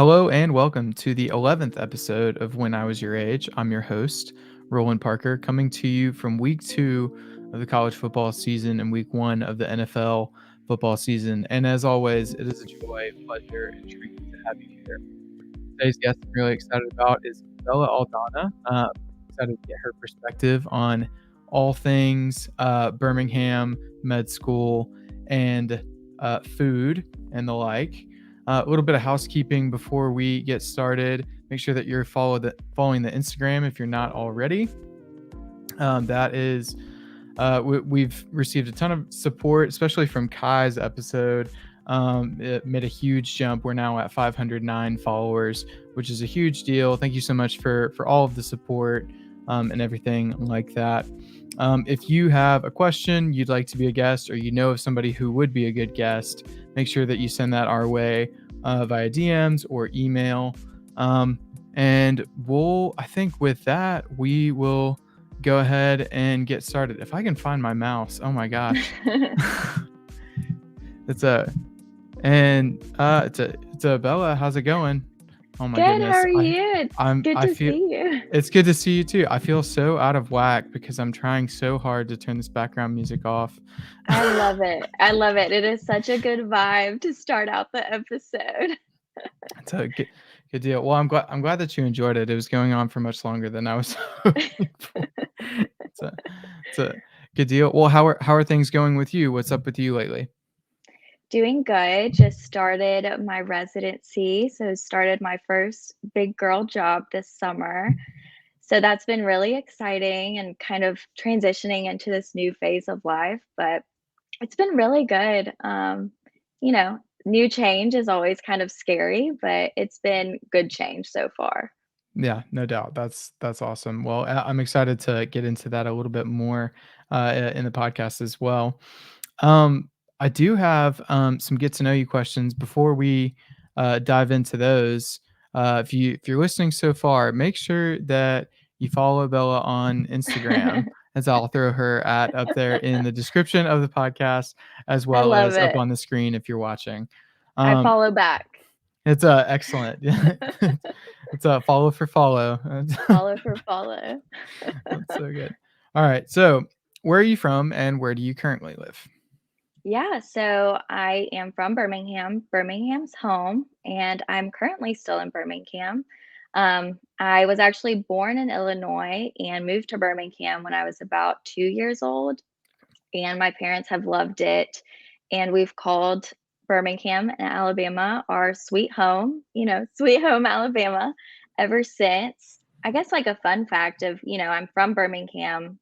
Hello and welcome to the 11th episode of When I Was Your Age. I'm your host, Roland Parker, coming to you from week 2 of the college football season and week 1 of the NFL football season. And as always, it is a joy, pleasure, and treat to have you here. Today's guest I'm really excited about is Bella Aldana. Excited to get her perspective on all things Birmingham med school and food and the like. A little bit of housekeeping before we get started. Make sure that you're following the Instagram if you're not already. That is we've received a ton of support, especially from Kai's episode. It made a huge jump. We're now at 509 followers, which is a huge deal. Thank you so much for all of the support and everything like that. If you have a question, you'd like to be a guest, or you know of somebody who would be a good guest, make sure that you send that our way via DMs or email. And I think with that, we will go ahead and get started. If I can find my mouse, oh my gosh. it's a Bella. How's it going? Oh my Good, how goodness. are you? It's good I to feel see you. it's good to see you too. I feel so out of whack because I'm trying so hard to turn this background music off. I love it. I love it. It is such a good vibe to start out the episode. It's a good deal. Well, I'm glad that you enjoyed it. It was going on for much longer than I was hoping for. It's a it's a good deal. Well, how are things going with you? What's up with you lately? Doing good. Just started my residency, so started my first big girl job this summer. So that's been really exciting and kind of transitioning into this new phase of life, but it's been really good. New change is always kind of scary, but it's been good change so far. Yeah, no doubt. That's awesome. Well, I'm excited to get into that a little bit more in the podcast as well. Um, I do have some get to know you questions before we dive into those. If you're listening so far, make sure that you follow Bella on Instagram, as I'll throw her at up there in the description of the podcast, as I well love as up it. on the screen if you're watching. I Um, follow back. it's excellent. It's a follow for follow. Follow for follow. That's so good. All right. So, where are you from and where do you currently live? Yeah, so I am from Birmingham. Birmingham's home, and I'm currently still in Birmingham. I was actually born in Illinois and moved to Birmingham when I was about 2 years old, and my parents have loved it. And we've called Birmingham and Alabama our sweet home, sweet home Alabama ever since. I guess like a fun fact of, I'm from Birmingham.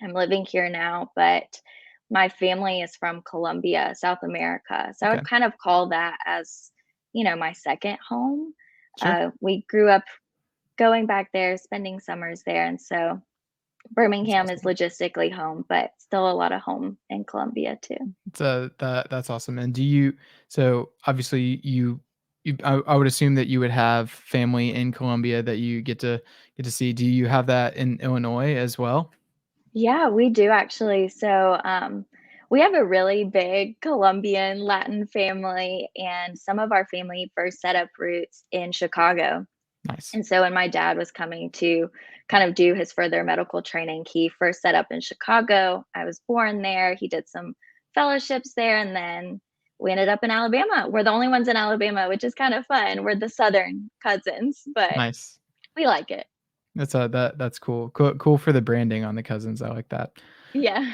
I'm living here now, but my family is from Colombia, South America. So I Okay. would kind of call that as, my second home. Sure. We grew up going back there, spending summers there. And so That's Birmingham is awesome. logistically home, but still a lot of home in Colombia too. That's awesome. And so obviously I would assume that you would have family in Colombia that you get to see. Do you have that in Illinois as well? Yeah, we do actually. So, we have a really big Colombian Latin family, and some of our family first set up roots in Chicago. Nice. And so when my dad was coming to kind of do his further medical training, he first set up in Chicago. I was born there. He did some fellowships there, and then we ended up in Alabama. We're the only ones in Alabama, which is kind of fun. We're the Southern cousins, but Nice. we like it. That's cool. Cool for the branding on the cousins. I like that. Yeah.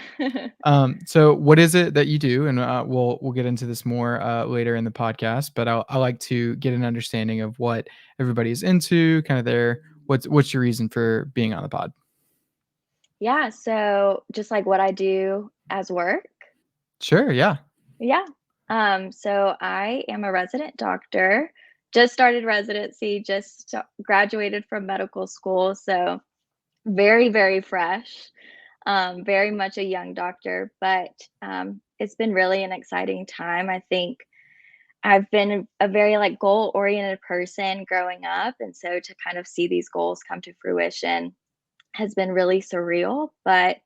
So what is it that you do? And we'll get into this more later in the podcast. But I like to get an understanding of what everybody is into, kind of what's your reason for being on the pod? Yeah, so just like what I do as work. Sure. Yeah. Yeah. So I am a resident doctor. Just started residency, graduated from medical school, so very, very fresh. Very much a young doctor, but it's been really an exciting time. I think I've been a very like goal-oriented person growing up, and so to kind of see these goals come to fruition has been really surreal, but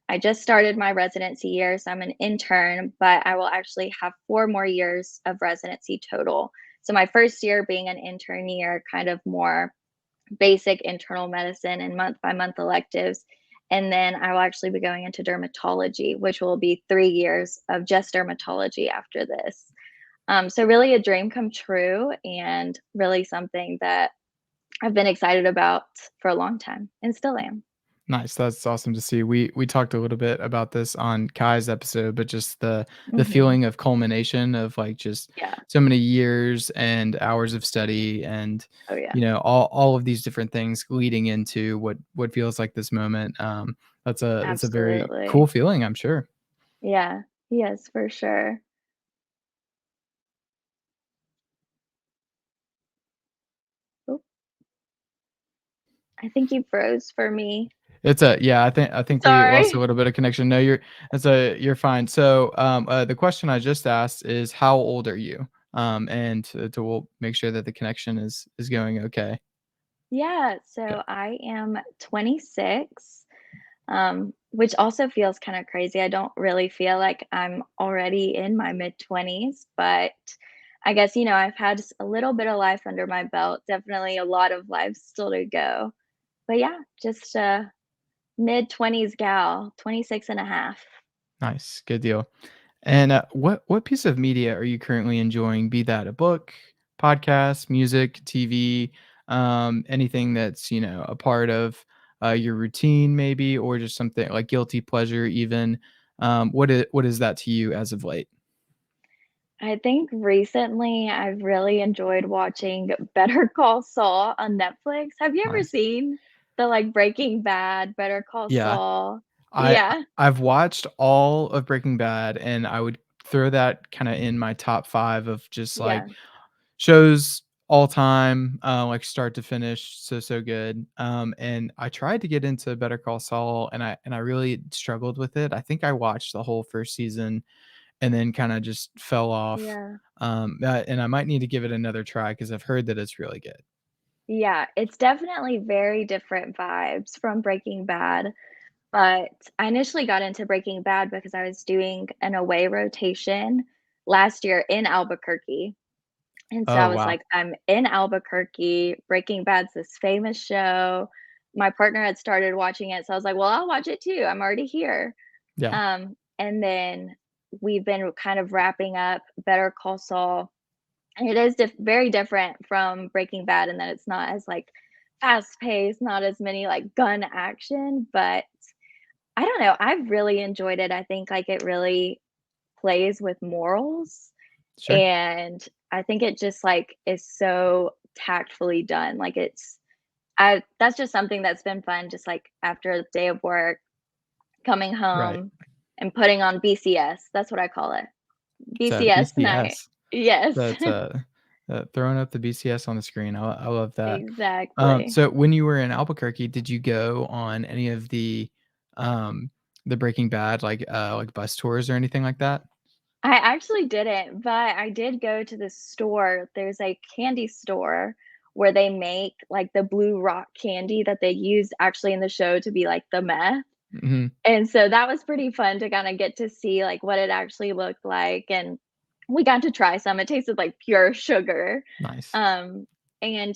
I just started my residency year, so I'm an intern, but I will actually have 4 more years of residency total. So my first year being an intern year, kind of more basic internal medicine and month by month electives. And then I will actually be going into dermatology, which will be 3 years of just dermatology after this. So really a dream come true and really something that I've been excited about for a long time and still am. Nice, that's awesome to see. We talked a little bit about this on Kai's episode, but just the Mhm. feeling of culmination of, like, just Yeah. so many years and hours of study and, Oh, yeah. you know, all of these different things leading into what feels like this moment. That's a very cool Absolutely. feeling, I'm sure. Yeah. Yes, for sure. Oop, I think you froze for me. It's a yeah, I think we lost a Sorry. little bit of connection. No, you're fine. So, the question I just asked is how old are you? And to we'll make sure that the connection is going okay. Yeah, Okay. so I am 26, which also feels kind of crazy. I don't really feel like I'm already in my mid 20s, but I guess, I've had a little bit of life under my belt, definitely a lot of life still to go. But yeah, just a mid 20s gal, 26 and a half. Nice, good deal. And, what piece of media are you currently enjoying? Be that a book, podcast, music, TV, anything that's, a part of, your routine maybe, or just something like guilty pleasure even. What is that to you as of late? I think recently I've really enjoyed watching Better Call Saul on Netflix. Have you ever Nice. seen the like Breaking Bad, Better Call Yeah. Saul? I Yeah, I've watched all of Breaking Bad, and I would throw that kinda in my top 5 of just, like, yeah, shows all time, like, start to finish, so good. And I tried to get into Better Call Saul, and I really struggled with it. I think I watched the whole 1st season and then kinda just fell off. yeah. And I might need to give it another try because 'cause I've heard that it's really good. Yeah, it's definitely very different vibes from Breaking Bad, but I initially got into Breaking Bad because I was doing an away rotation last year in Albuquerque. And so I Oh, was wow. like, I'm in Albuquerque, Breaking Bad's this famous show. My partner had started watching it, so I was like, "Well, I'll watch it too. I'm already here." Yeah, And then we've been kind of wrapping up Better Call Saul, and it is very different from Breaking Bad in that it's not as, like, fast-paced, not as many, like, gun action, but I don't know, I've really enjoyed it. I think, like, it really plays with morals, sure. and I think it just, like, is so tactfully done, like, I that's just something that's been fun, just, like, after a day of work, coming Right. home and putting on BCS, that's what I call it. It's a BCS night. BTS. Yes. That's, throwing up the BCS on the screen. I love that. Exactly. So when you were in Albuquerque, did you go on any of um, the Breaking Bad, like, bus tours or anything like that? I actually didn't, but I did go to the store. There's a candy store where they make, like, the blue rock candy that they use actually in the show to be, like, the meth. Mhm. And so that was pretty fun to kinda get to see, like, what it actually looked like, and we got to try some. It tasted like pure sugar. Nice. Um, and,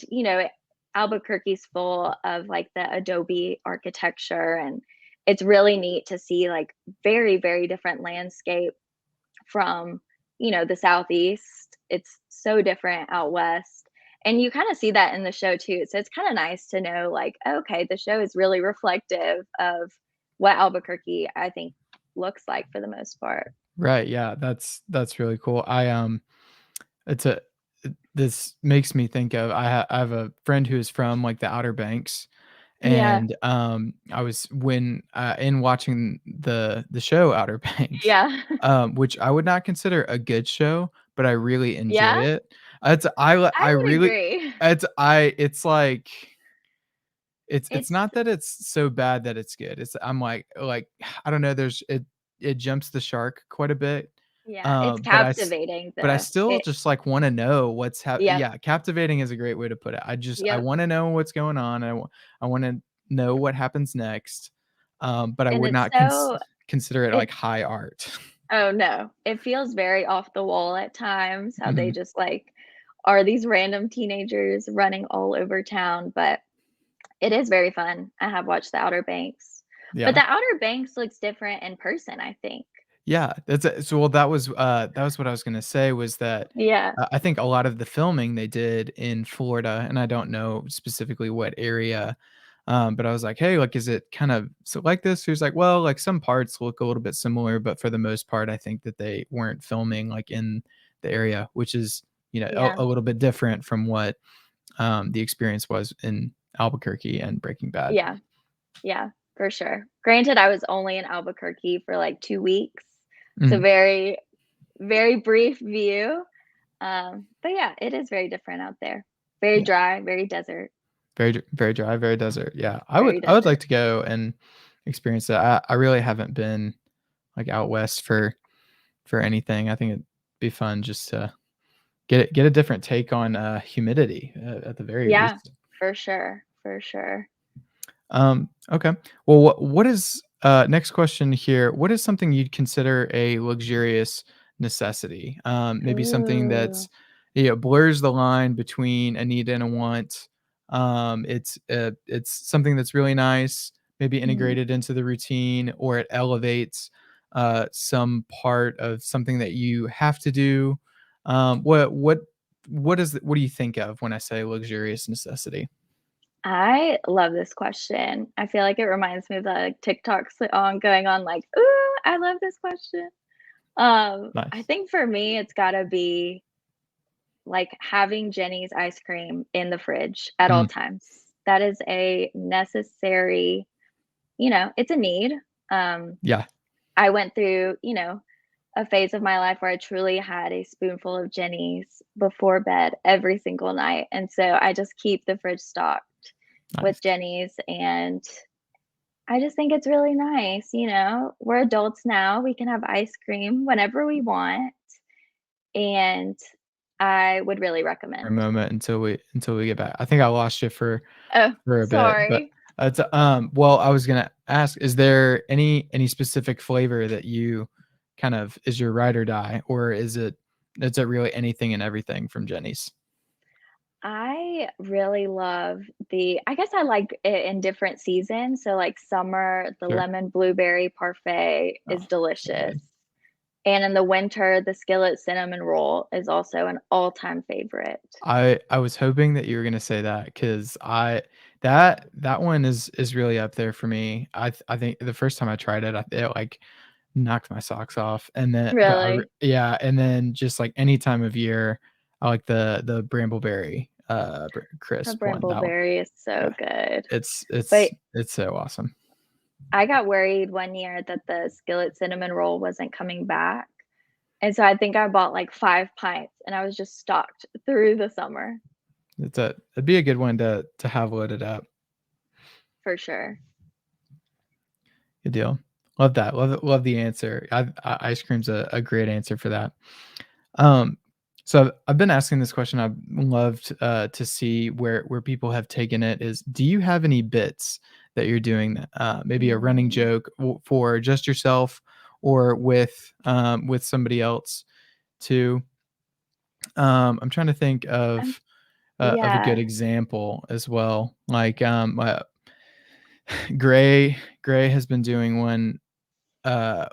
Albuquerque's full of, like, the adobe architecture, and it's really neat to see, like, very, very different landscape from, the Southeast. It's so different out west, and you kinda see that in the show too, so it's kinda nice to know, like, okay, the show is really reflective of what Albuquerque, I think, looks like for the most part. Right, yeah, that's really cool. It's a this makes me think of I have a friend who is from, like, the Outer Banks. Yeah, And, I was when, in watching the show Outer Banks, yeah. which I would not consider a good show, but I really enjoy Yeah? it. I I would really agree. it's like it's It's not that it's so bad that it's good. It's I'm like, I don't know, it jumps the shark quite a bit, yeah, it's but captivating but I though. still just, like, wanna know Yep, yeah, captivating is a great way to put it. I yep. wanna know what's going on. I wanna know what happens next. but I And would it's not so consider it it like high art. oh, no. It feels very off the wall at times, how they Mhm. just, like, are these random teenagers running all over town, but it is very fun. I have watched the Outer Banks, but Yeah. the Outer Banks looks different in person, I think. Yeah, that's a so, well, that was what I was gonna say was that, Yeah, I think a lot of the filming they did in Florida, and I don't know specifically what area, but I was like, "Hey, like, is it kind of so like this?" He was like, "Well, like, some parts look a little bit similar, but for the most part, I think that they weren't filming, like, in the area," which is, yeah, a little bit different from what, the experience was in Albuquerque and Breaking Bad. yeah, yeah, for sure. Granted, I was only in Albuquerque for, like, 2 weeks, so Mhm. very, very brief view, but yeah, it is very different out there. Very Yeah. dry, very desert, Very dry, very desert, yeah. very I would desert. like to go and experience that. I really haven't been, like, out west for anything. I think it'd be fun just to get a different take on, humidity, at the very Yeah, least. for sure, for sure. Okay. Well, what is next question here? What is something you'd consider a luxurious necessity? Maybe something Ooh, that's blurs the line between a need and a want. It's something that's really nice, maybe mhm. integrated into the routine, or it elevates some part of something that you have to do. What do you think of when I say luxurious necessity? I love this question. I feel like it reminds me of the TikToks on going on like, "Ooh, I love this question." I Nice. think for me, it's gotta be, like, having Jenny's ice cream in the fridge at all Mhm. times. That is a necessary, it's a need. Um, Yeah. I went through, a phase of my life where I truly had a spoonful of Jenny's before bed every single night, and so I just keep the fridge stocked with Nice. Jenny's, and I just think it's really nice, We're adults now, we can have ice cream whenever we want, and I would really For a recommend. moment until we get back. I think I lost you Oh, for a bit, but, sorry. it's, well, I was gonna ask, is there any specific flavor that you kind of is your ride or die, or is it really anything and everything from Jenny's? I really love I guess I like it in different seasons, so, like, summer, the Sure. lemon blueberry parfait Oh, is so delicious, good. and in the winter, the skillet cinnamon roll is also an all-time favorite. I was hoping that you were gonna say that 'cause that one is really up there for me. I think the first time I tried it, it, like, knocked my socks off, and then but I re Really, yeah, and then just, like, any time of year, I like the brambleberry, the crisp one, that one. brambleberry is so Yeah, good, it's but it's it's so awesome. I got worried one year that the skillet cinnamon roll wasn't coming back, and so I think I bought, like, 5 pints, and I was just stocked through the summer, It'd be a good one to have loaded up. for sure. Good deal. Love that. Love the answer. Ice cream's a great answer for that. Um, so I've been asking this question. I've loved to see where people have taken it. Is do you have any bits that you're doing? Maybe a running Mm, joke for just yourself, or with somebody else too. I'm trying to think I'm of a good yeah. example as well. Like Gray has been doing one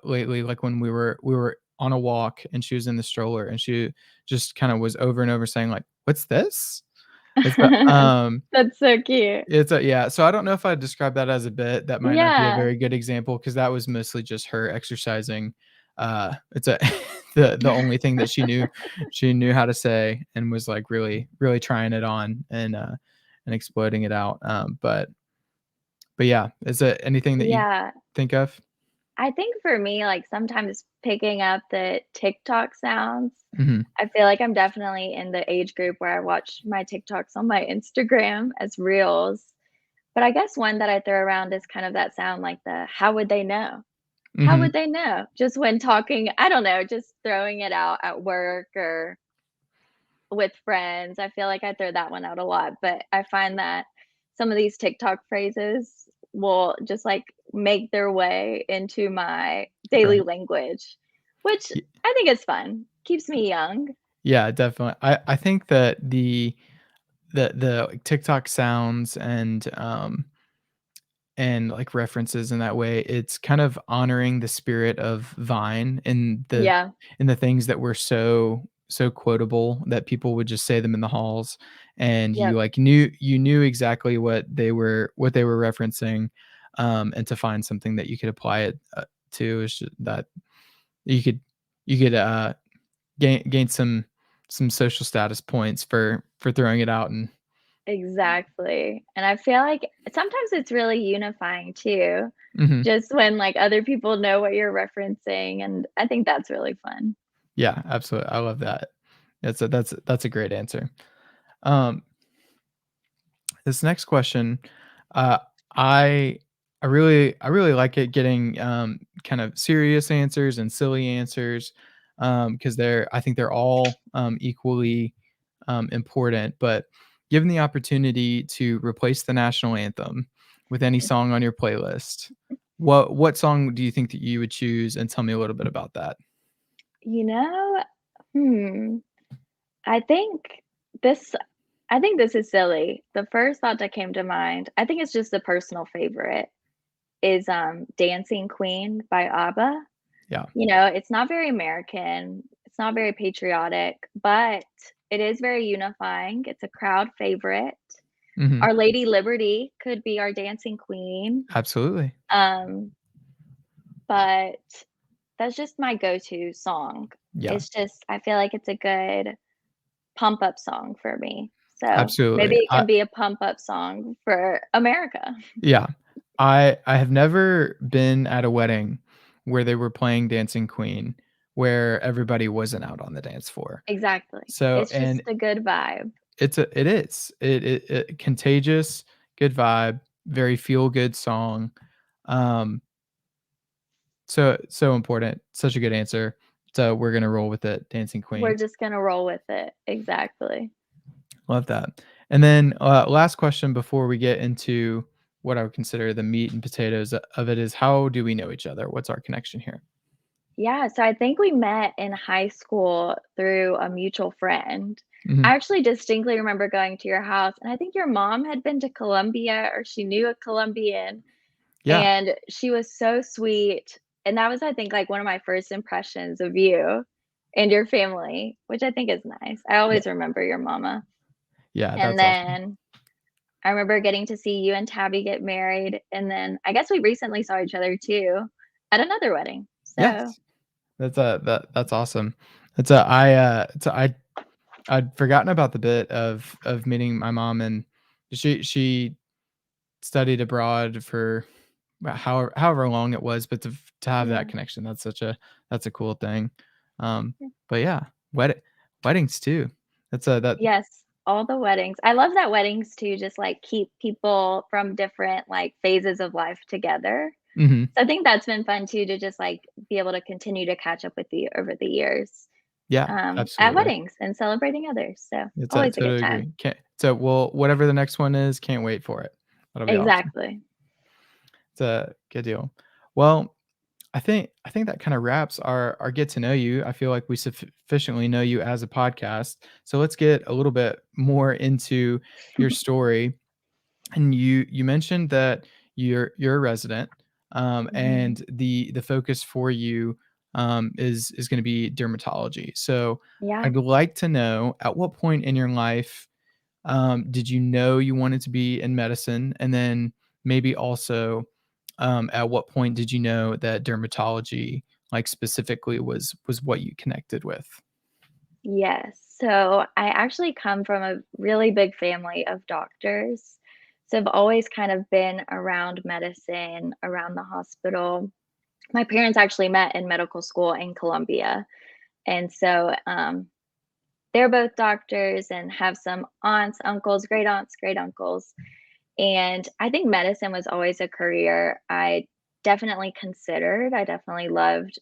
lately, like when we were on a walk and she was in the stroller and she just kind of was over and over saying like, "What's this?" That's so cute. It's a yeah, so I don't know if I'd describe that as a bit. That might not be a Yeah. very good example because that was mostly just her exercising. It's a the only thing that she knew how to say and was, like, really trying it on and exploding it out, but yeah, is there anything that you Yeah. think of? I think for me, like, sometimes picking up the TikTok sounds, Mhm. I feel like I'm definitely in the age group where I watch my TikToks on my Instagram as reels, but I guess one that I throw around is kind of that sound like the, "How would they know? How Mhm. would they know?" Just when talking I don't know, just throwing it out at work or with friends. I feel like I throw that one out a lot, but I find that some of these TikTok phrases will just, like, make their way into my daily Right. language, which I think is fun. Keeps me young. Yeah, definitely. I think that the like, TikTok sounds and, like, references in that way, it's kind of honoring the spirit of Vine and Yeah, the things that were so quotable that people would just say them in the halls, and yep, you knew exactly what they were referencing, and to find something that you could apply it, to is that you could you could, gain some social status points for throwing it out and exactly, and I feel like sometimes it's really unifying too, mhm. just when, like, other people know what you're referencing, and I think that's really fun. Yeah, absolutely. I love that. That's a great answer. Um, this next question, uh, I I really like it getting kind of serious answers and silly answers because I think they're all equally important. But given the opportunity to replace the national anthem with any song on your playlist, what song do you think that you would choose? And tell me a little bit about that. You know, hmm, I think this I think this is silly. The first thought that came to mind, I think it's just a personal favorite, is, Dancing Queen by ABBA. Yeah. You know, it's not very American, it's not very patriotic, but it is very unifying. It's a crowd favorite. Hmm. Our Lady Liberty could be our dancing queen, Absolutely. um, but that's just my go-to song. Yeah. It's just I feel like it's a good pump up song for me. So, maybe Absolutely. it can be a pump up song for America. Yeah. I have never been at a wedding where they were playing Dancing Queen where everybody wasn't out on the dance floor. Exactly. So It's and just a good vibe. it is. It contagious, good vibe, very feel good song. Um, so important. Such a good answer. So we're gonna roll with it, Dancing We're Queen. just gonna roll with it. Exactly. Love that. And then, last question before we get into what I would consider the meat and potatoes of it is how do we know each other? What's our connection here? Yeah, so I think we met in high school through a mutual friend. Mhm. I actually distinctly remember going to your house, and I think your mom had been to Colombia or she knew a Colombian, Yeah, and she was so sweet. And that was, I think, like one of my first impressions of you and your family, which I think is nice. I yeah, always remember your mama. yeah, And that's awesome. then I remember getting to see you and Tabby get married, and then I guess we recently saw each other too at another wedding. So, Yes, that's awesome. it's a I'd forgotten about the bit of meeting my mom, and she studied abroad for however long it was, but to have that yeah. connection, that's a cool thing. Um, but yeah, weddings too. That's a that Yes, all the weddings. I love that weddings too just, like, keep people from different, like, phases of life together. Mhm. So I think that's been fun too to just, like, be able to continue to catch up with you over the years, Yeah, at absolutely. weddings and celebrating others, so It's a always a good totally time. agree. Can't so, well, whatever the next one is, can't wait for it. That'll be awesome. Exactly. It's a good deal. Well, I think that kinda wraps our get to know you. I feel like we sufficiently know you as a podcast, so let's get a little bit more into your story. And you mentioned that you're a resident, Mhm. and the focus for you, is gonna be dermatology. So, Yeah. I'd like to know at what point in your life did you know you wanted to be in medicine? And then maybe also, at what point did you know that dermatology, like specifically, was what you connected with? Yes. So I actually come from a really big family of doctors. So I've always kind of been around medicine, around the hospital. My parents actually met in medical school in Colombia. And so they're both doctors and have some aunts, uncles, great uncles. And I think medicine was always a career I definitely considered. I definitely loved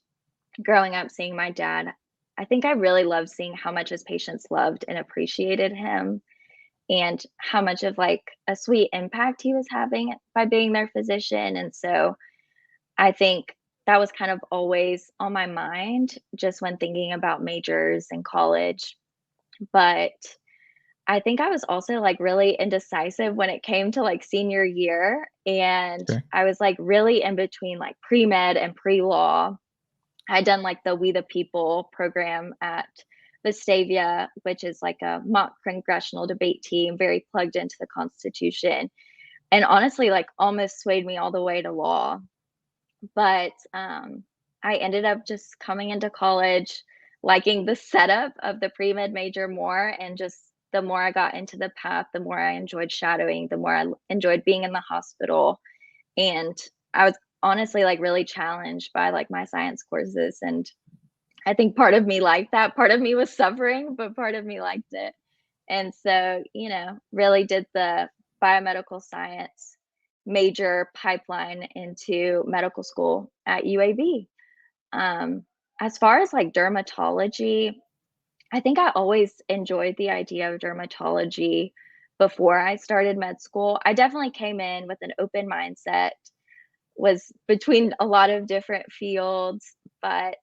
growing up seeing my dad. I think I really loved seeing how much his patients loved and appreciated him. and how much of like a sweet impact he was having by being their physician. And so I think that was kind of always on my mind just when thinking about majors in college. But I think I was also like really indecisive when it came to like senior year. And Sure. I was like really in between like pre med and pre law. I'd done like the We the People program at Vestavia, which is like a mock congressional debate team, very plugged into the Constitution. And honestly, like almost swayed me all the way to law. But I ended up just coming into college liking the setup of the pre med major more. And just the more I got into the path, the more I enjoyed shadowing, the more I enjoyed being in the hospital. And I was honestly like really challenged by like my science courses. And I think part of me liked that. Part of me was suffering, but part of me liked it. And so, really did the biomedical science major pipeline into medical school at UAB. Um, as far as like dermatology, I think I always enjoyed the idea of dermatology before I started med school. I definitely came in with an open mindset, was between a lot of different fields, but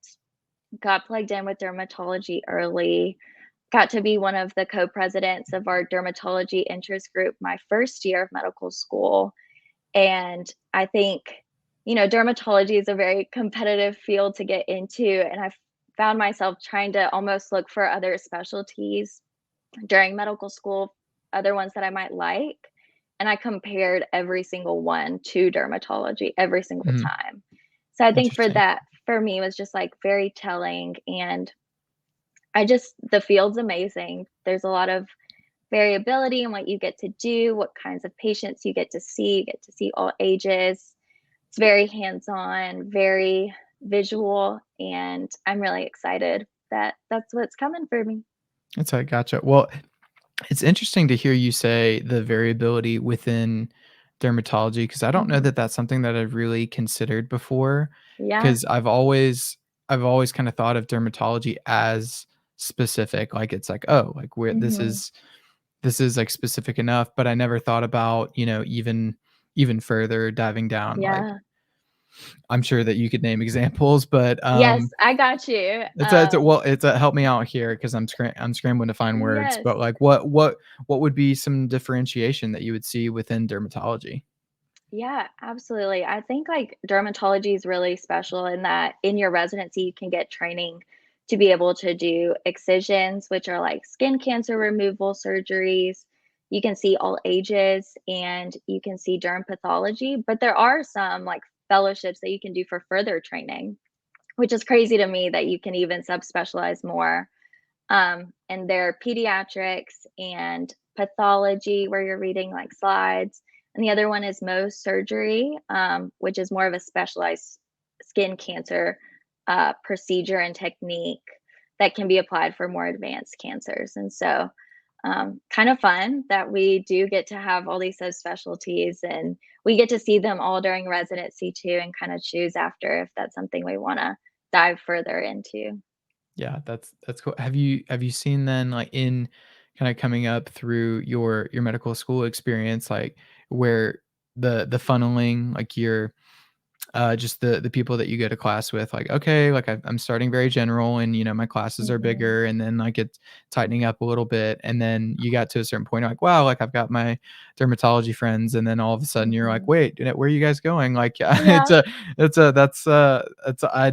got plugged in with dermatology early. Got to be one of the co-presidents of our dermatology interest group my first year of medical school. And I think, dermatology is a very competitive field to get into. And I found myself trying to almost look for other specialties during medical school, other ones that I might like. And I compared every single one to dermatology every single Mhm. time. So I think for Interesting. that, for me, was just like very telling. And the field's amazing. There's a lot of variability in what you get to do, what kinds of patients you get to see. You get to see all ages. It's very hands-on, very visual, and I'm really excited that that's what's coming for me. That's I gotcha. Well, it's interesting to hear you say the variability within dermatology because I don't know Mhm. that that's something that I've really considered before. Yeah. Because I've always kind of thought of dermatology as specific, like it's like, oh, like where Mhm. this is like specific enough, but I never thought about, even further diving down. Like Yeah. I'm sure that you could name examples, but Yes, I got you. it's a help me out here because I'm scrambling to find words. Yes. But like, what would be some differentiation that you would see within dermatology? Yeah, absolutely. I think like dermatology is really special in that in your residency, you can get training to be able to do excisions, which are like skin cancer removal surgeries. You can see all ages and you can see derm pathology, but there are some like fellowships that you can do for further training, which is crazy to me that you can even subspecialize more. And they're pediatrics and pathology, where you're reading like slides. And the other one is Mohs surgery, which is more of a specialized skin cancer procedure and technique that can be applied for more advanced cancers. And so, kind of fun that we do get to have all these subspecialties and we get to see them all during residency too, and kind of choose after if that's something we want to dive further into. Yeah, that's cool. Have you seen then, like, in kinda coming up through your medical school experience, like, where the funneling, like, just the people that you go to class with, like, okay, like, I'm starting very general and, my classes are Mhm. bigger, and then, like, it's tightening up a little bit, and then you got to a certain point, you're like, "Wow, like, I've got my dermatology friends," and then all of a sudden you're like, Mhm. "Wait, where are you guys going?" Like, Yeah. that's I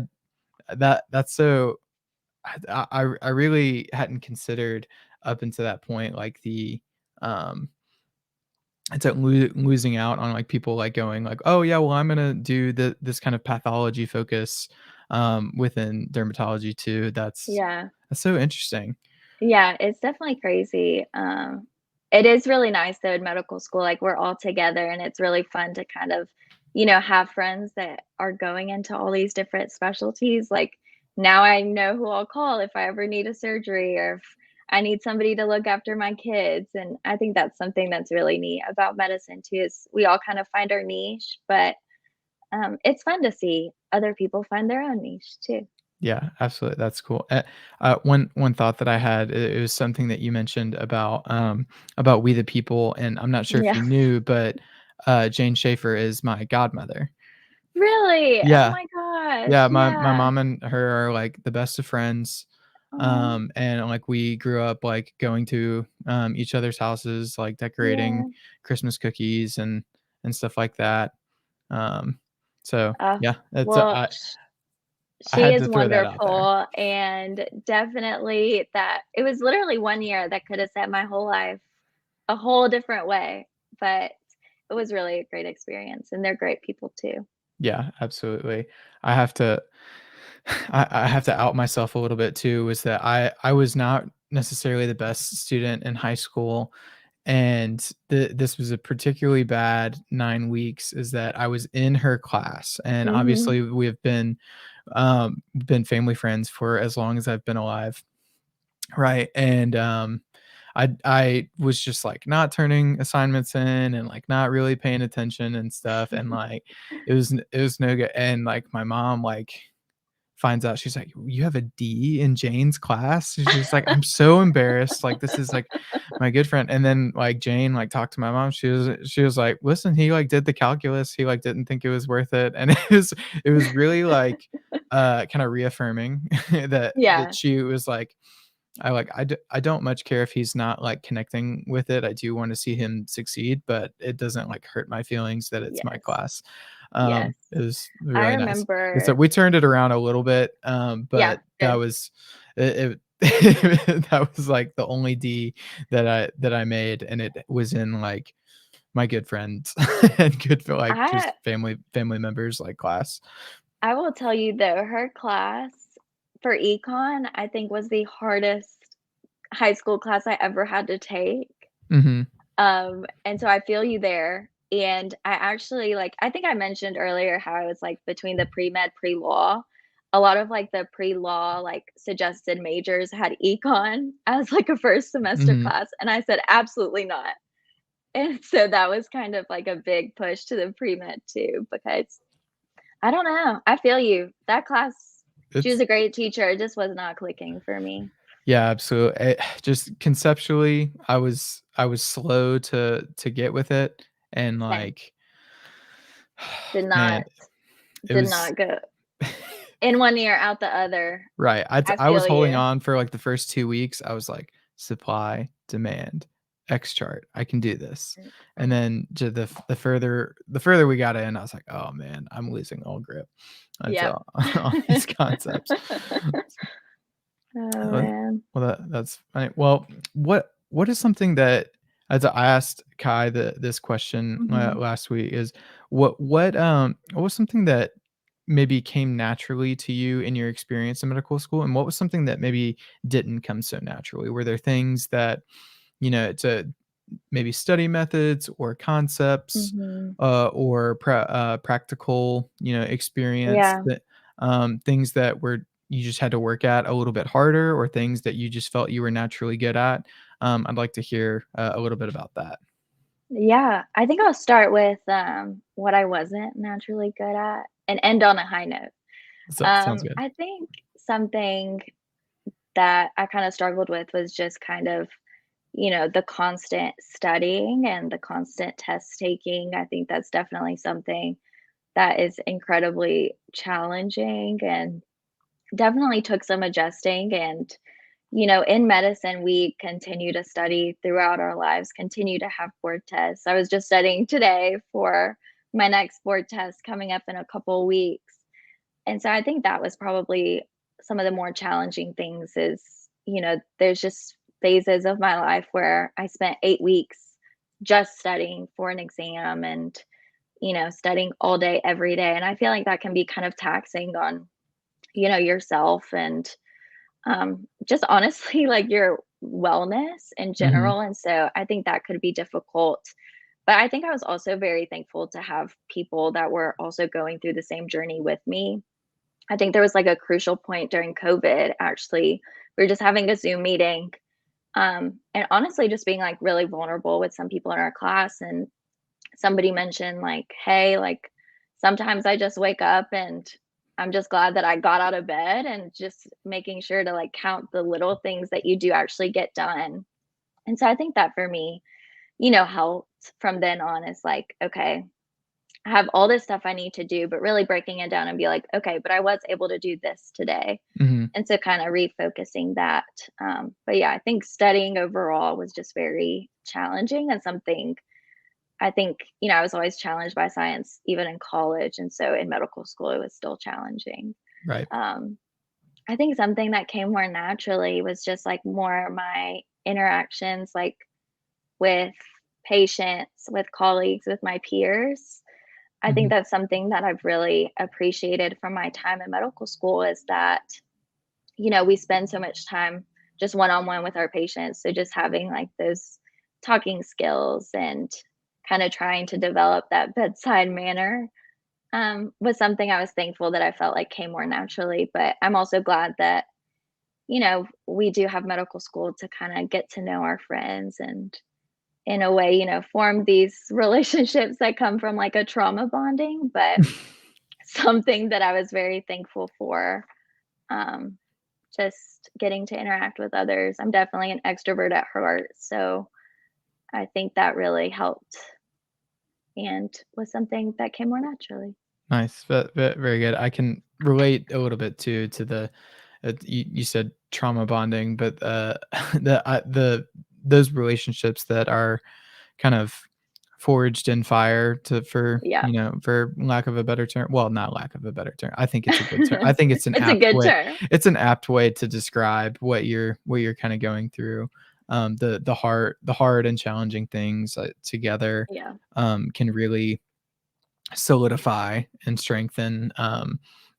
that's so I really hadn't considered up until that point, like, um it's like losing out on, like, people, like, going, like, "Oh, yeah, well, I'm gonna do this kind of pathology focus, within dermatology too." Yeah. That's so interesting. Yeah, it's definitely crazy. It is really nice though in medical school, like we're all together and it's really fun to kind of, have friends that are going into all these different specialties. Like now I know who I'll call if I ever need a surgery or if I need somebody to look after my kids. And I think that's something that's really neat about medicine too, is we all kind of find our niche, but it's fun to see other people find their own niche too. Yeah, absolutely. That's cool. One thought that I had, it was something that you mentioned about We the People, and I'm not sure if Yeah. you knew, but Jane Schaefer is my godmother. Really? Oh Yeah, my gosh. yeah. My Yeah. mom and her are like the best of friends, Oh, and like we grew up like going to each other's houses, like decorating yeah. Christmas cookies and stuff like that. Um, so Uh, yeah, well, I she had is to throw that out there. wonderful, and definitely that it was literally 1 year that could have set my whole life a whole different way, but it was really a great experience, and they're great people too. Yeah, absolutely. I have to I have to out myself a little bit too, is that I was not necessarily the best student in high school, and this was a particularly bad 9 weeks, is that I was in her class, and Mhm. obviously we have been family friends for as long as I've been alive, right? And, I was just, like, not turning assignments in and, like, not really paying attention and stuff, and, like, it was no good, and, like, my mom, like, finds out, she's like, "You have a D in Jane's class?" She's like, "I'm so embarrassed, like, this is, like, my good friend," and then, like, Jane, like, talked to my mom, she was like, "Listen, he, like, did the calculus, he, like, didn't think it was worth it," and it was really, like, kinda reaffirming that Yeah. she was like, I don't much care if he's not, like, connecting with it. I do wanna see him succeed, but it doesn't, like, hurt my feelings that it's my Yes. class. Yes. It was I really nice. And so remember. we turned it around a little bit, Yeah, but that good. was it that was, like, the only D that I made, and it was in, like, my good friends and good for, like, I just family members, like, class. I will tell you though, her class for econ, I think was the hardest high school class I ever had to take. Mhm, And so I feel you there. And I actually like I think I mentioned earlier how I was like between the pre-med, pre-law. A lot of like the pre-law like suggested majors had econ as like a first semester mhm. class. And I said, absolutely not. And so that was kind of like a big push to the pre-med too, because I don't know. I feel you. That class, she was It's a great teacher. It just was not clicking for me. Yeah, absolutely. Just conceptually, I was slow to get with it, and, Same. like, Did man, not it did was not go in one ear, out the other. right. I I was feel holding you. on for, like, the first 2 weeks. I was like, "Supply, demand, X chart. I can do this." And then to the further we got in, I was like, "Oh, man, I'm losing all grip onto Yep. on these concepts." Oh, Uh, man. well, that's funny. Well, what is something that, as I asked Kai this question Mhm. last week, is what was something that maybe came naturally to you in your experience in medical school, and what was something that maybe didn't come so naturally? Were there things that, it's a maybe study methods or concepts, Mhm. or practical, experience, Yeah. that things that were you just had to work at a little bit harder, or things that you just felt you were naturally good at. I'd like to hear a little bit about that. Yeah. I think I'll start with, what I wasn't naturally good at and end on a high note. So, sounds good. I think something that I kinda struggled with was just kind of, the constant studying and the constant test taking. I think that's definitely something that is incredibly challenging and definitely took some adjusting. And, in medicine, we continue to study throughout our lives, continue to have board tests. I was just studying today for my next board test coming up in a couple weeks. And so I think that was probably some of the more challenging things is, there's just phases of my life where I spent 8 weeks just studying for an exam and, studying all day, every day. And I feel like that can be kind of taxing on, yourself and just honestly like your wellness in Mhm, general. And so I think that could be difficult. But I think I was also very thankful to have people that were also going through the same journey with me. I think there was like a crucial point during COVID, actually. We were just having a Zoom meeting, and honestly, just being like really vulnerable with some people in our class. And somebody mentioned, like, hey, like, sometimes I just wake up and I'm just glad that I got out of bed and just making sure to like count the little things that you do actually get done. And so I think that for me, helped from then on is like, okay, I have all this stuff I need to do, but really breaking it down and be like, okay, but I was able to do this today. Mhm. And so kind of refocusing that. But yeah, I think studying overall was just very challenging and something I think, I was always challenged by science even in college. And so in medical school, it was still challenging. Right. Um, I think something that came more naturally was just like more my interactions, like with patients, with colleagues, with my peers. I think Mhm. that's something that I've really appreciated from my time in medical school is that, we spend so much time just one on one with our patients. So just having like those talking skills and kind of trying to develop that bedside manner was something I was thankful that I felt like came more naturally. But I'm also glad that, we do have medical school to kind of get to know our friends and in a way, form these relationships that come from like a trauma bonding, but something that I was very thankful for. Um, just getting to interact with others. I'm definitely an extrovert at heart, so I think that really helped and was something that came more naturally. Nice. Very good. I can relate a little bit to the you said trauma bonding, but the those relationships that are kind of forged in fire to for, Yeah. for lack of a better term, well, not lack of a better term. I think it's a good term. I think it's an It's a apt good way. term. It's an apt way to describe what you're kind of going through. The hard and challenging things together Yeah. can really solidify and strengthen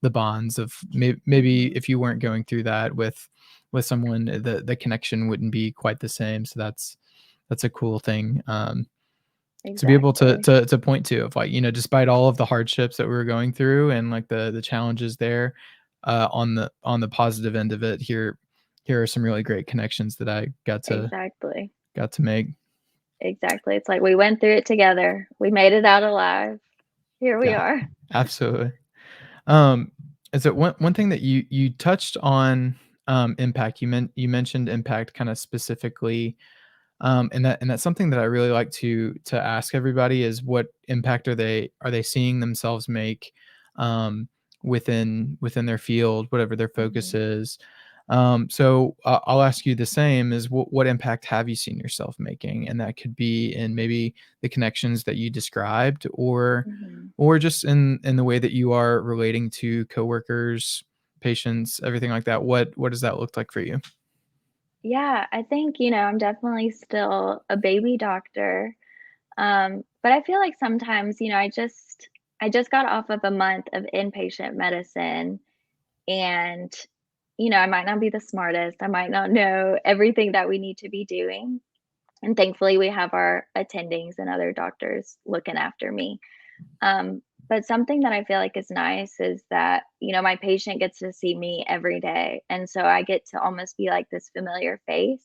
the bonds of maybe Mhm. if you weren't going through that with someone, the connection wouldn't be quite the same. So that's a cool thing to be able to Exactly. to point to of like, despite all of the hardships that we were going through and like the challenges there, on the positive end of it, here are some really great connections that I Exactly. got to make. Exactly. It's like we went through it together. We made it out alive. Here we Yeah, are. absolutely. Um, is it one thing that you touched on, impact? You mentioned impact kind of specifically, and that's something that I really like to ask everybody is what impact are they seeing themselves make, um, within their field, whatever their focus Mhm. is. So I'll ask you the same: is what impact have you seen yourself making? And that could be in maybe the connections that you described, Mhm. or just in the way that you are relating to coworkers, patients, everything like that. What does that look like for you? Yeah, I think, I'm definitely still a baby doctor. But I feel like sometimes, I just got off of a month of inpatient medicine and I might not be the smartest. I might not know everything that we need to be doing. And thankfully we have our attendings and other doctors looking after me. But something that I feel like is nice is that, my patient gets to see me every day. And so I get to almost be like this familiar face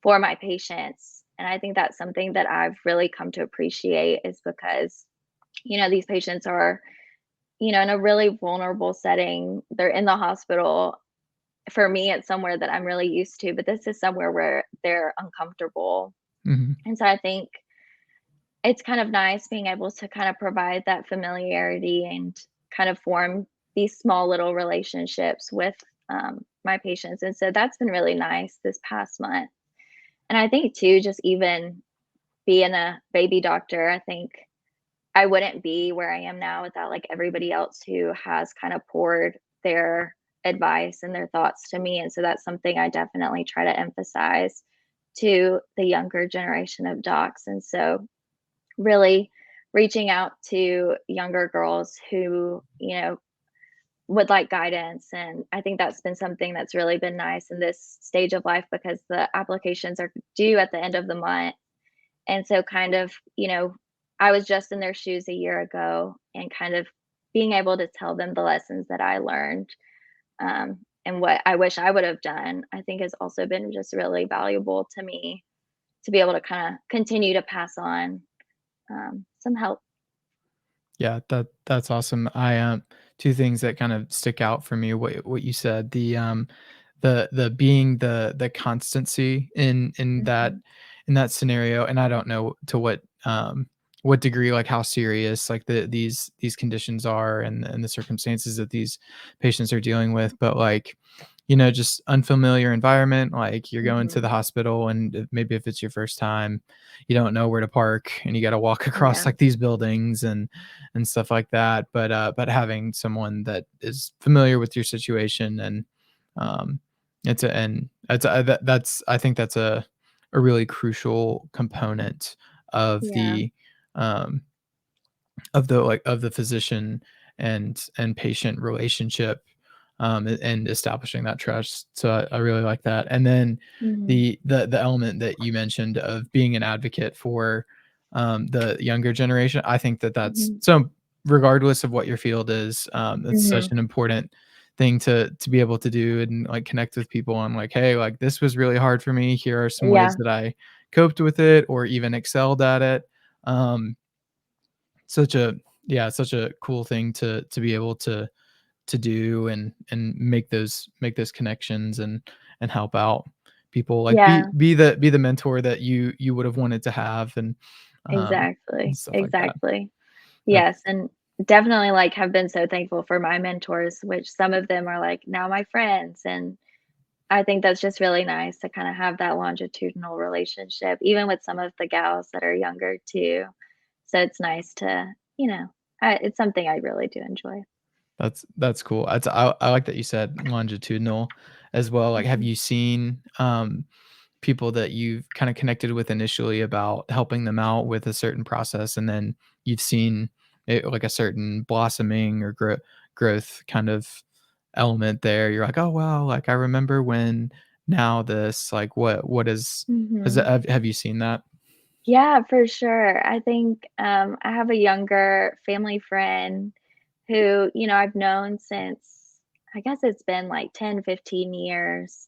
for my patients. And I think that's something that I've really come to appreciate is because, these patients are, in a really vulnerable setting. They're in the hospital. For me, it's somewhere that I'm really used to, but this is somewhere where they're uncomfortable. Mhm. And so I think it's kind of nice being able to kind of provide that familiarity and kind of form these small little relationships with my patients. And so that's been really nice this past month. And I think too, just even being a baby doctor, I think I wouldn't be where I am now without like everybody else who has kind of poured their advice and their thoughts to me. And so that's something I definitely try to emphasize to the younger generation of docs. And so really reaching out to younger girls who, would like guidance. And I think that's been something that's really been nice in this stage of life because the applications are due at the end of the month. And so kind of, I was just in their shoes a year ago and kind of being able to tell them the lessons that I learned, and what I wish I would have done, I think has also been just really valuable to me to be able to kind of continue to pass on some help. Yeah, that's awesome. two things that kind of stick out for me. What you said, the being the constancy Mhm. in that scenario, and I don't know to what degree, like how serious like these conditions are and the circumstances that these patients are dealing with, but like, just unfamiliar environment, like you're going to Mhm. the hospital and maybe if it's your first time, you don't know where to park and you got to walk across Yeah. like these buildings and stuff like that. But having someone that is familiar with your situation and um that's I think that's a really crucial component of Yeah. the um of the physician and patient relationship, and establishing that trust. So I really like that. And then Mhm. the element that you mentioned of being an advocate for the younger generation, I think that that's Mhm. so. Regardless of what your field is, it's such Mhm. an important thing to be able to do and like connect with people on like, hey, like this was really hard for me. Here are some ways Yeah. that I coped with it or even excelled at it. Um, such a yeah, such a cool thing to be able to do and make those connections and help out people, like, Yeah. be the mentor that you would have wanted to have and Exactly. stuff like that. Exactly. That's Yes, and definitely, like, have been so thankful for my mentors, which some of them are, like, now my friends, and I think that's just really nice to kinda have that longitudinal relationship, even with some of the gals that are younger too. So it's nice to, it's something I really do enjoy. that's cool. I like that you said longitudinal as well. Like, have Mhm. you seen, people that you've kinda connected with initially about helping them out with a certain process, and then you've seen it like a certain blossoming or growth kind of element there. You're like, "Oh, wow, like, I remember when now this," like, what is Mhm. have you seen that? Yeah, for sure. I think, I have a younger family friend who, I've known since I guess it's been like 10, 15 years.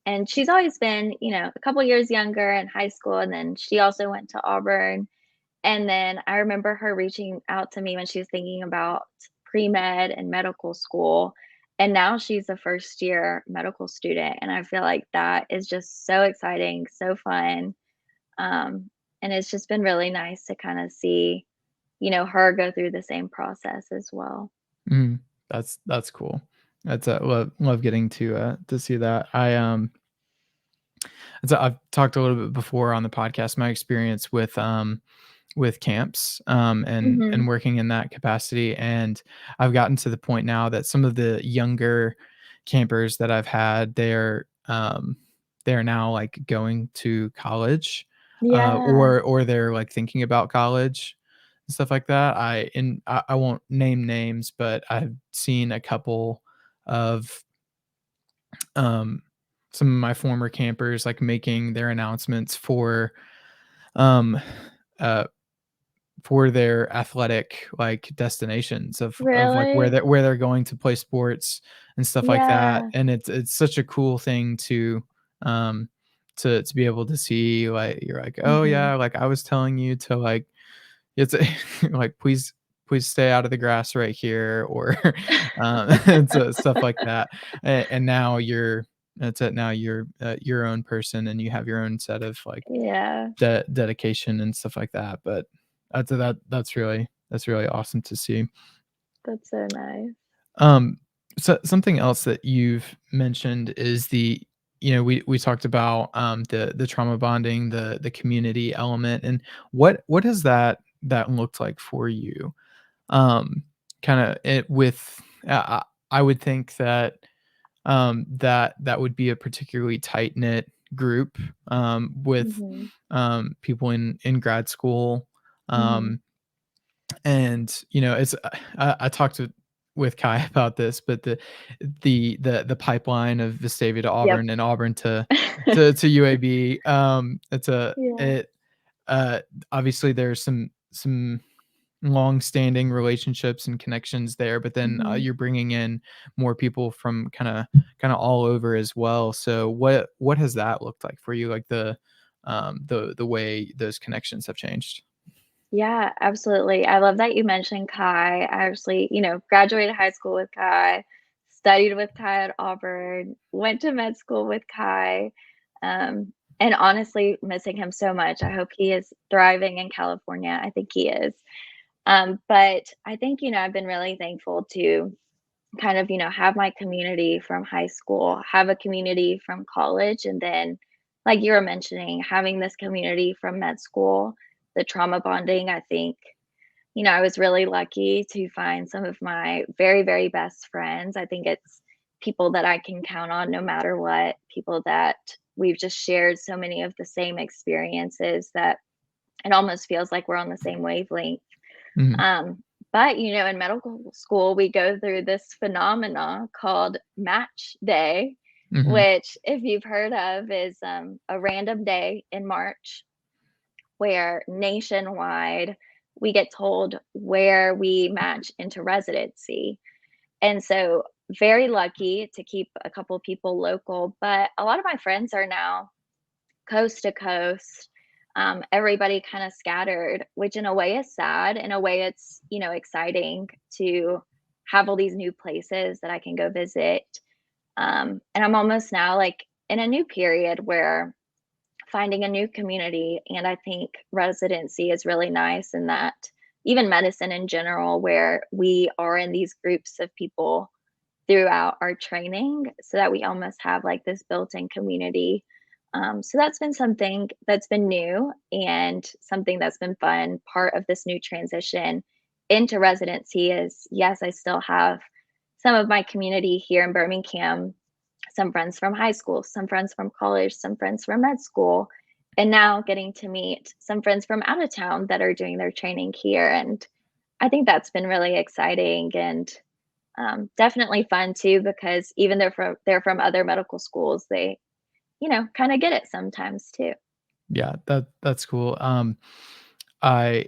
And she's always been, a couple years younger in high school, and then she also went to Auburn. And then I remember her reaching out to me when she was thinking about pre-med and medical school. And now she's a first year medical student. And I feel like that is just so exciting, so fun. Um, and it's just been really nice to kind of see, her go through the same process as well. Mhm. That's cool. That's, love getting to see that. So I've talked a little bit before on the podcast, my experience with camps, and Mhm. working in that capacity, and I've gotten to the point now that some of the younger campers that I've had, they're now, like, going to college, Yeah. or they're, like, thinking about college and stuff like that. I won't name names, but I've seen a couple of, um, some of my former campers, like, making their announcements um, uh for their athletic, like, destinations of, like, Really? where they're going to play sports and stuff like that, Yeah. and it's such a cool thing um, to be able to see, like, you're like, "Oh, Mhm. yeah, like, I was telling you to, like" it's like, please stay out of the grass right here," or, and so stuff like that, and now that's it, now you're, your own person, and you have your own set of, like, Yeah. dedication and stuff like that, but that's really awesome to see. That's so nice. Um, so something else that you've mentioned is we talked about, the trauma bonding, the community element, and what has that looked like for you? Kinda it with I would think that, that would be a particularly tight-knit group, with, Mhm. people in grad school, Mhm. um, and, it's I talked with Kai about this, but the pipeline of Vestavia to Yep. Auburn and Auburn to UAB, Yeah. it, uh, obviously, there's some long-standing relationships and connections there, but then, Mhm. you're bringing in more people from kinda all over as well. So what has that looked like for you? Like the way those connections have changed? Yeah, absolutely. I love that you mentioned Kai. I actually, graduated high school with Kai, studied with Kai at Auburn, went to med school with Kai, and honestly missing him so much. I hope he is thriving in California. I think he is. But I think, I've been really thankful to kind of, have my community from high school, have a community from college, and then, like you were mentioning, having this community from med school, the trauma bonding. I think, I was really lucky to find some of my very, very best friends. I think it's people that I can count on no matter what, people that we've just shared so many of the same experiences that it almost feels like we're on the same wavelength. Mhm, But in medical school, we go through this phenomena called match day, mhm, which, if you've heard of, is a random day in March where nationwide we get told where we match into residency. And so, very lucky to keep a couple people local, but a lot of my friends are now coast to coast, everybody kind of scattered, which in a way is sad. In a way, it's, exciting to have all these new places that I can go visit. And I'm almost now like in a new period where finding a new community. And I think residency is really nice in that, even medicine in general, where we are in these groups of people throughout our training so that we almost have like this built-in community. So that's been something that's been new and something that's been fun. Part of this new transition into residency is, yes, I still have some of my community here in Birmingham, some friends from high school, some friends from college, some friends from med school, and now getting to meet some friends from out of town that are doing their training here. And I think that's been really exciting and definitely fun too, because even they're from other medical schools, they, kind of get it sometimes too. yeah, that's cool. I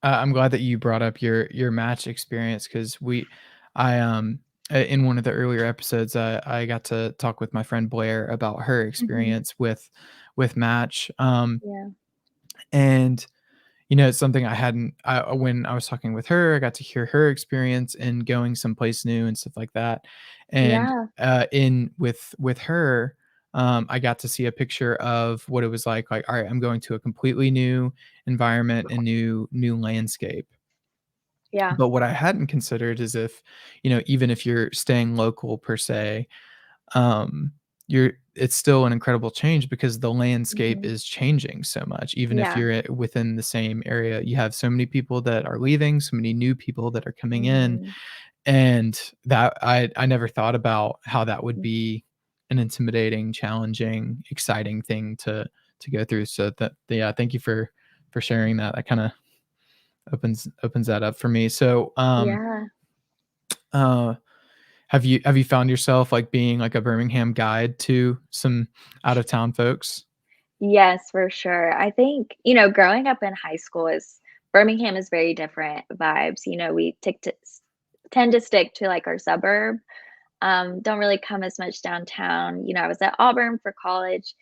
I'm glad that you brought up your match experience because in one of the earlier episodes, I got to talk with my friend Blair about her Hmm. experience with match, Yeah. and it's something I hadn't when I was talking with her, I got to hear her experience in going someplace new and stuff like that, and, Yeah. in with her, I got to see a picture of what it was like, "Alright, I'm going to a completely new environment and new landscape." Yeah. But what I hadn't considered is if, even if you're staying local per se, um, you're it's still an incredible change because the landscape Hmm. is changing so much. Even if Yeah. you're within the same area, you have so many people that are leaving, so many new people that are coming in, Hmm. and that I never thought about how that would be an intimidating, challenging, exciting thing to go through. So yeah, thank you for sharing that. That kind of opens that up for me. So, Yeah. uh have you found yourself, like, being, like, a Birmingham guide to some out of town folks? Yes, for sure. I think, growing up in high school is Birmingham is very different vibes. We tend to stick to like our suburb. Don't really come as much downtown. I was at Auburn for college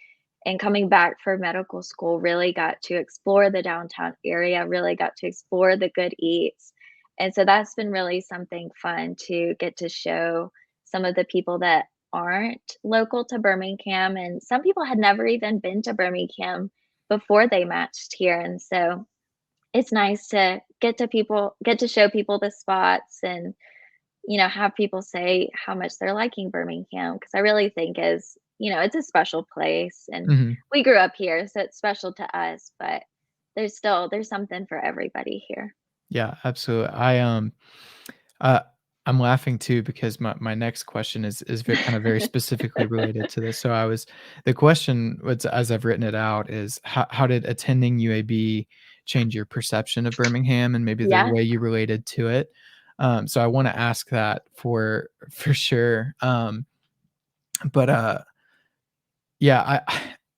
and coming back for medical school, really got to explore the downtown area, really got to explore the good eats. And so that's been really something fun to get to show some of the people that aren't local to Birmingham. And some people had never even been to Birmingham before they matched here. And so it's nice to get to show people the spots and have people say how much they're liking Birmingham because I really think it's a special place and Mhm. we grew up here, so it's special to us, but there's something for everybody here. Yeah, absolutely. Uh, I'm laughing too because my next question is kind of very specifically related to this. So the question was, as I've written it out, is how did attending UAB change your perception of Birmingham and maybe the Yeah. way you related to it? So I want to ask that for sure. But Yeah,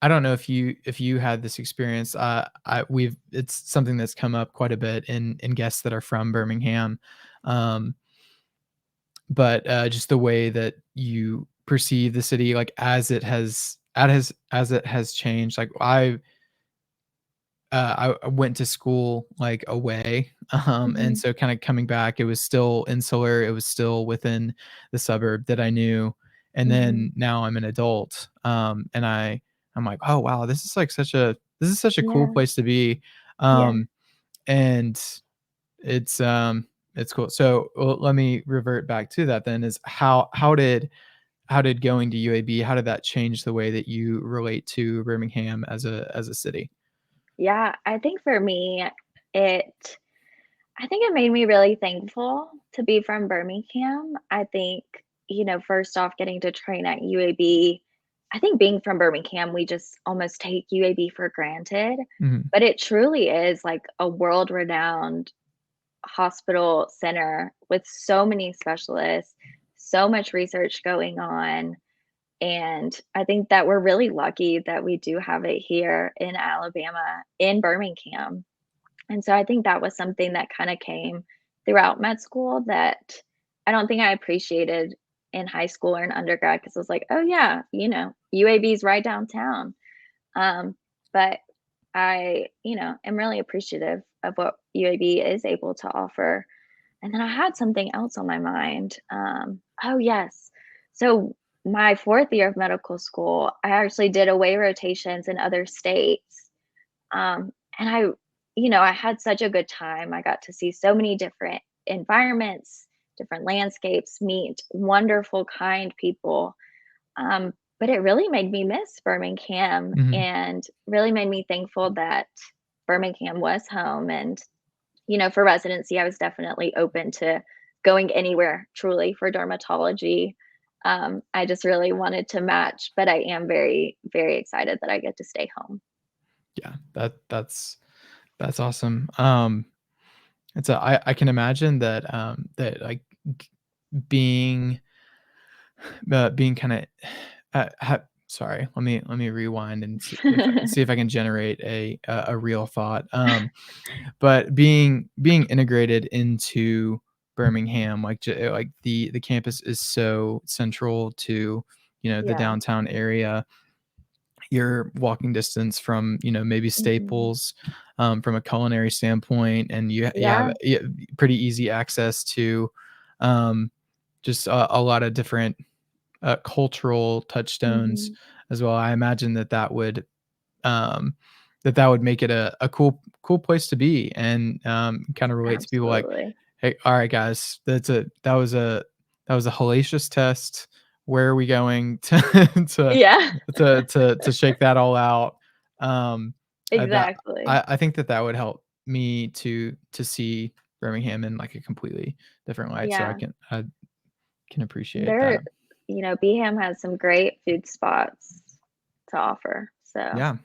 I don't know if you had this experience. I we've it's something that's come up quite a bit in guests that are from Birmingham. Um, but just the way that you perceive the city, like as it has changed. Like I went to school like away, and Mhm. so kind of coming back, it was still insular. It was still within the suburb that I knew, and Mhm. then now I'm an adult, and I'm like, oh wow, this is such a cool Yeah. place to be, Yeah. um, and it's it's cool. So let me revert back to that. Then is how did going to UAB, how did that change the way that you relate to Birmingham as a city? Yeah, I think for me, it I think it made me really thankful to be from Birmingham. I think, first off, getting to train at UAB, I think being from Birmingham, we just almost take UAB for granted, Mhm, but it truly is like a world-renowned hospital center with so many specialists, so much research going on, and I think that we're really lucky that we do have it here in Alabama, in Birmingham. And so I think that was something that kinda came throughout med school that I don't think I appreciated in high school or in undergrad because I was like, "Oh, yeah, UAB's right downtown." But I am really appreciative of what UAB is able to offer. And then I had something else on my mind. Oh, yes. So my 4th year of medical school, I actually did away rotations in other states. And I had such a good time. I got to see so many different environments, different landscapes, meet wonderful, kind people. But it really made me miss Birmingham mhm. and really made me thankful that Birmingham was home. And, for residency, I was definitely open to going anywhere truly for dermatology. I just really wanted to match, but I am very, very excited that I get to stay home. Yeah, that's awesome. It's a I can imagine that, that, like, g being, being kinda, ha sorry, let me rewind and see if I can generate a real thought, but being integrated into Birmingham, like, like, the campus is so central to, the Yeah. downtown area. Your walking distance from, maybe Mhm. Staples, from a culinary standpoint, and you have, Yeah. pretty easy access to, um, just a lot of different, cultural touchstones Mhm. as well. I imagine um, that would make it a cool place to be, and, kinda relate to people like, Absolutely. "Hey, alright, guys, that was a hellacious test. Where are we going to to Yeah. to shake that all out?" Um, that Exactly. I think that would help me to see Birmingham in, like, a completely different light, so Yeah. I can appreciate There that. Beeham has some great food spots to offer, so Yeah.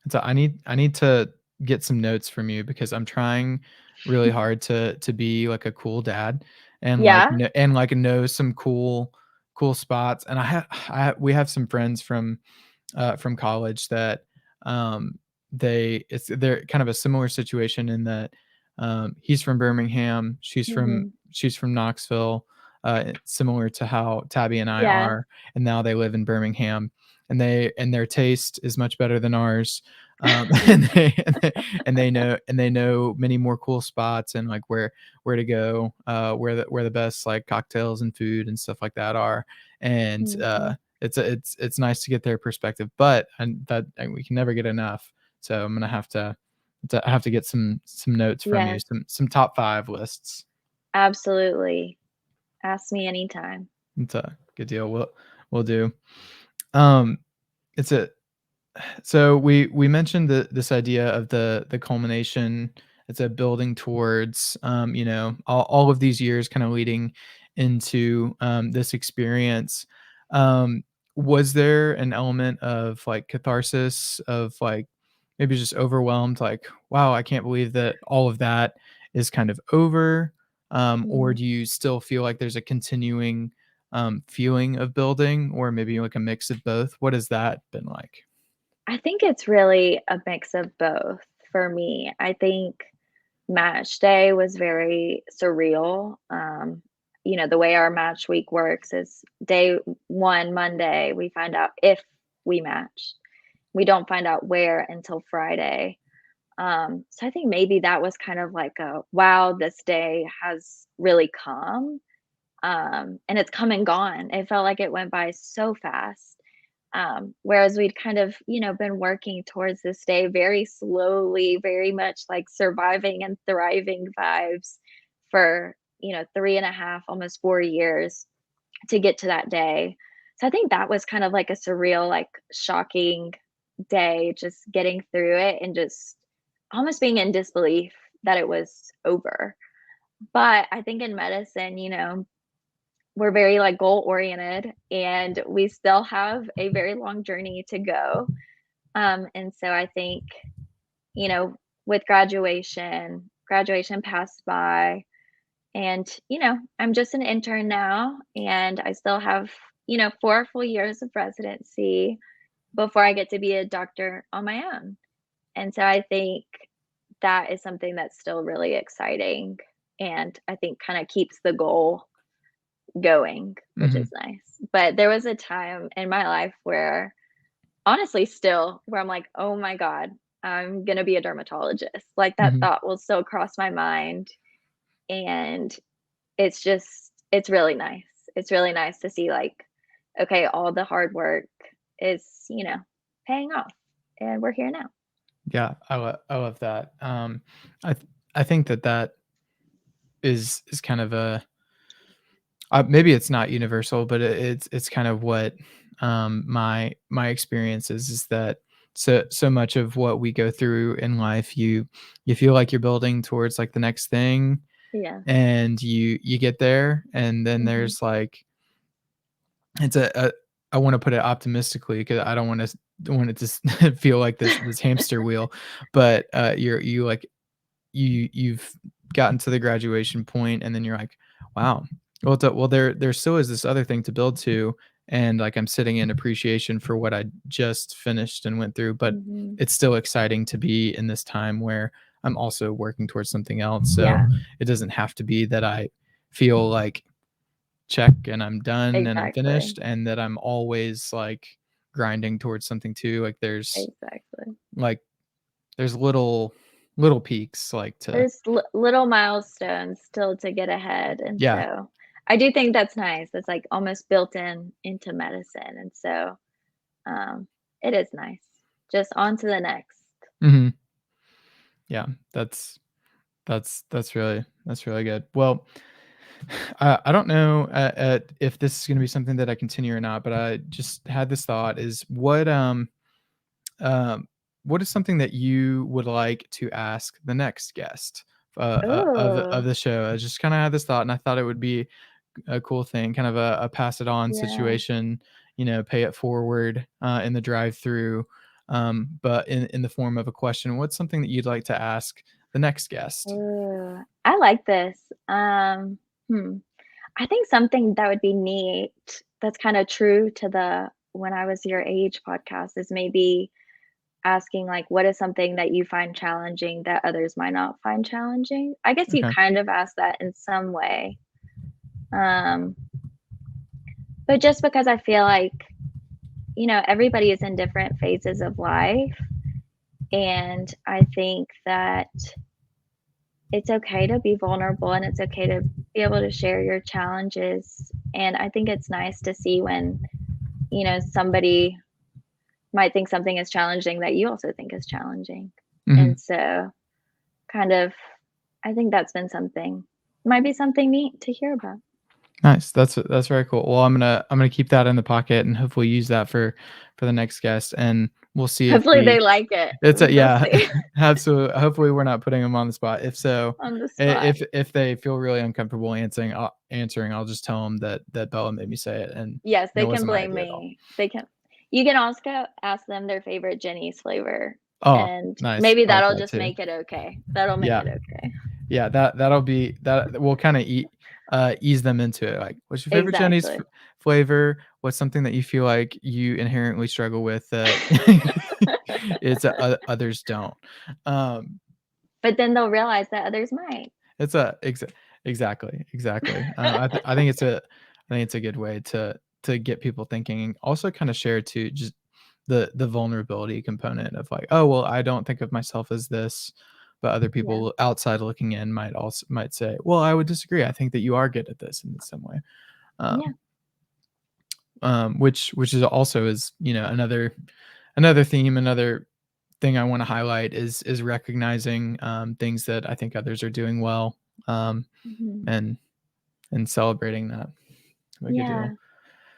So I need to get some notes from you because I'm trying really hard to be like a cool dad and Yeah. like know some cool spots. And we have some friends from college that, they're kind of a similar situation in that, he's from Birmingham, Mhm. she's from Knoxville, similar to how Tabby and I Yeah. are, and now they live in Birmingham, and their taste is much better than ours, and they know many more cool spots and like where to go, where the best like cocktails and food and stuff like that are, and Mhm. it's nice to get their perspective, but and we can never get enough. So I'm gonna have to get some notes from you, Yes, some top 5 lists. absolutely. Ask me anytime. It's a good deal. We'll do. Um, it's a So we mentioned this idea of the culmination. It's a building towards, all of these years kind of leading into, this experience. Um, was there an element of like catharsis of like maybe just overwhelmed, like, wow, I can't believe that all of that is kind of over? Or Mhm. do you still feel like there's a continuing, feeling of building, or maybe like a mix of both? What has that been like? I think it's really a mix of both for me. I think match day was very surreal. The way our match week works is day 1, Monday, we find out if we matched. We don't find out where until Friday. So I think maybe that was kind of like a, wow, this day has really come. And it's come and gone. It felt like it went by so fast. Whereas we'd kind of, been working towards this day very slowly, very much like surviving and thriving vibes for, 3.5, almost 4 years to get to that day. So I think that was kind of like a surreal, like shocking day, just getting through it and just almost being in disbelief that it was over. But I think in medicine, we're very like goal oriented and we still have a very long journey to go. And so I think, you know, with graduation passed by and, I'm just an intern now and I still have, 4 full years of residency before I get to be a doctor on my own. And so I think that is something that's still really exciting and I think kind of keeps the goal going, which Mhm. is nice. But there was a time in my life where honestly still where I'm like, "Oh my god, I'm gonna be a dermatologist." Like that Mhm. thought will still cross my mind and it's really nice. It's really nice to see like, okay, all the hard work is, paying off and we're here now. Yeah, I love that. I th I think that that is kind of a maybe it's not universal, but it's kind of what, my experience is that so much of what we go through in life, you feel like you're building towards, like, the next thing, Yeah. and you get there, and then Mhm. there's, like it's a I wanna put it optimistically because I don't want it to feel like this hamster wheel, but, you, like you've gotten to the graduation point and then you're like, "Wow, well, there still is this other thing to build to," and, like, I'm sitting in appreciation for what I just finished and went through, but Mhm. it's still exciting to be in this time where I'm also working towards something else, so Yeah, it doesn't have to be that I feel like, "Check, and I'm done, and I'm exactly. finished," and that I'm always, like, grinding towards something too, Exactly. like, there's little peaks, like, to There's little milestones still to get ahead, and yeah. so I do think that's nice. It's, like, almost built into medicine, and so, um, it is nice. Just on to the next. Mhm. Yeah, that's really good. Well, I don't know, if this is gonna be something that I continue or not, but I just had this thought is um, what is something that you would like to ask the next guest, of Ooh, the show? I just kinda had this thought, and I thought it would be a cool thing, kind of a pass it on yeah. situation, pay it forward, in the drive-through, but in the form of a question. What's something that you'd like to ask the next guest? Ooh, I like this. Hmm, I think something that would be neat that's kinda true to the "When I Was Your Age" podcast is maybe asking, like, what is something that you find challenging that others might not find challenging? I guess you Okay. kind of asked that in some way. Um, but just because I feel like, everybody is in different phases of life, and I think that it's okay to be vulnerable and it's okay to be able to share your challenges. And I think it's nice to see when, somebody might think something is challenging that you also think is challenging. And Mhm. so kind of I think that's been something might be something neat to hear about. Nice. That's very cool. Well, I'm gonna keep that in the pocket and hopefully use that for the next guest, and we'll see if Hopefully they we like it. it's a We'll yeah, see absolutely. Hopefully, we're not putting them on the spot. If so, on the I spot. if they feel really uncomfortable answering, I'll just tell them that Bella made me say it, Yes, and it they can wasn't my blame idea at all. me. They can you can also ask them their favorite Jenny's flavor, Oh, and nice. maybe I like that'll that just too. make it okay. That'll make Yeah. it okay. Yeah, that'll be that will kinda ease them into it, like, "What's your favorite Chinese Exactly. flavor? What's something that you feel like you inherently struggle with that it's others don't?" Um, But then they'll realize that others might. it's a exactly. I think it's a good way to get people thinking and also kinda share too, just the vulnerability component of like, oh well, I don't think of myself as this, but other Yeah. people outside looking in might say, well, I would disagree. I think that you are good at this in some way. Yeah. Um, which is also is another theme, another thing I want to highlight is recognizing things that I think others are doing well, um, Mhm. and celebrating that. Like a deal. Yeah.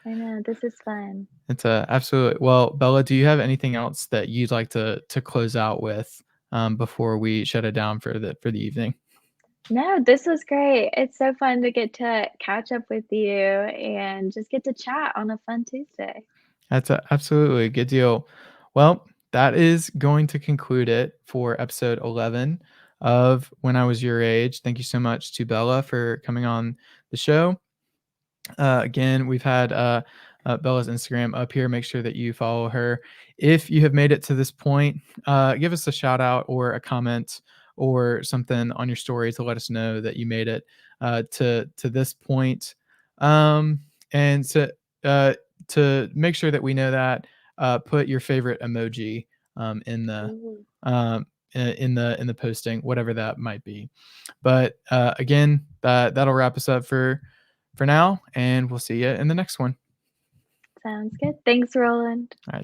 I know. This is fun. It's a absolutely well, Bella. Do you have anything else that you'd like to close out with before we shut it down for the evening? No, this was great. It's so fun to get to catch up with you and just get to chat on a fun Tuesday. That's absolutely a good deal. Well, that is going to conclude it for episode 11 of When I Was Your Age. Thank you so much to Bella for coming on the show. Again, we've had Bella's Instagram up here. Make sure that you follow her. If you have made it to this point, give us a shout out or a comment or something on your story to let us know that you made it to this point. And uh, to make sure that we know that, put your favorite emoji in the Ooh. um, in the posting, whatever that might be. But again, that'll wrap us up for now, and we'll see you in the next one. Sounds good. Thanks, Roland. All right.